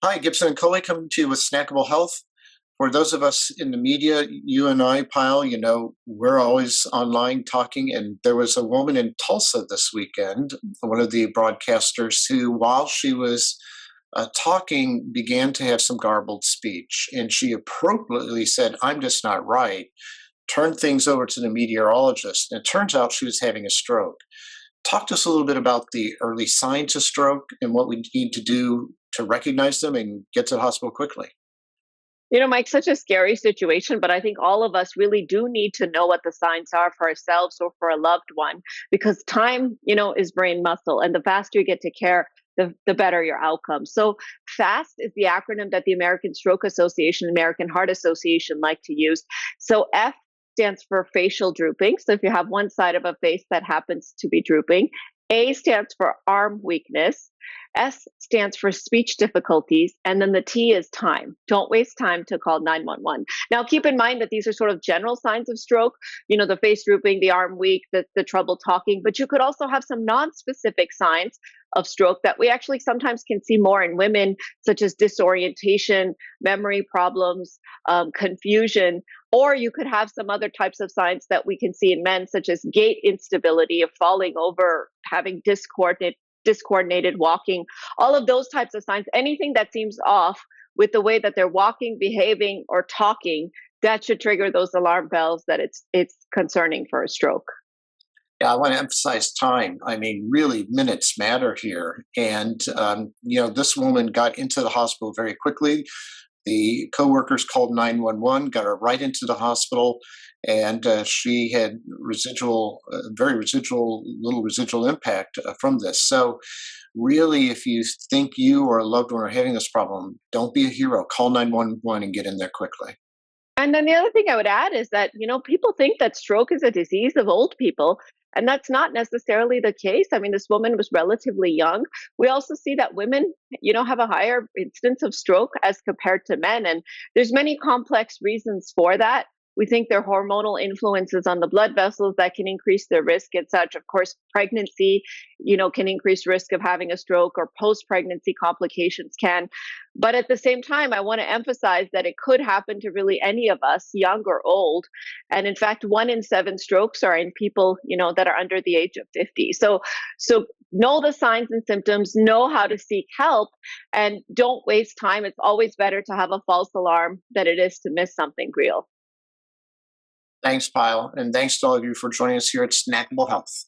Hi, Gibson and Kohli coming to you with Snackable Health. For those of us in the media, you and I, Pyle, we're always online talking. And there was a woman in Tulsa this weekend, one of the broadcasters, who, while she was talking, began to have some garbled speech. And she appropriately said, "I'm just not right," turned things over to the meteorologist. And it turns out she was having a stroke. Talk to us a little bit about the early signs of stroke and what we need to do to recognize them and get to the hospital quickly. Mike, such a scary situation, but I think all of us really do need to know what the signs are for ourselves or for a loved one because time, is brain muscle. And the faster you get to care, the better your outcome. So, FAST is the acronym that the American Stroke Association, American Heart Association like to use. So, F stands for facial drooping. So, if you have one side of a face that happens to be drooping, A stands for arm weakness. S stands for speech difficulties, and then the T is time. Don't waste time to call 911. Now, keep in mind that these are sort of general signs of stroke, the face drooping, the arm weak, the trouble talking, but you could also have some non-specific signs of stroke that we actually sometimes can see more in women, such as disorientation, memory problems, confusion, or you could have some other types of signs that we can see in men, such as gait instability, of falling over, having discoordinated walking, all of those types of signs, anything that seems off with the way that they're walking, behaving, or talking, that should trigger those alarm bells that it's concerning for a stroke. Yeah, I want to emphasize time. I mean, really, minutes matter here. And, this woman got into the hospital very quickly. The coworkers called 911, got her right into the hospital, and she had little residual impact from this. So, really, if you think you or a loved one are having this problem, don't be a hero. Call 911 and get in there quickly. And then the other thing I would add is that, people think that stroke is a disease of old people, and that's not necessarily the case. I mean, this woman was relatively young. We also see that women, have a higher incidence of stroke as compared to men. And there's many complex reasons for that. We think there are hormonal influences on the blood vessels that can increase their risk and such. Of course, pregnancy, can increase risk of having a stroke, or post-pregnancy complications can. But at the same time, I want to emphasize that it could happen to really any of us, young or old. And in fact, 1 in 7 strokes are in people, that are under the age of 50. So know the signs and symptoms, know how to seek help, and don't waste time. It's always better to have a false alarm than it is to miss something real. Thanks, Pyle. And thanks to all of you for joining us here at Snackable Health.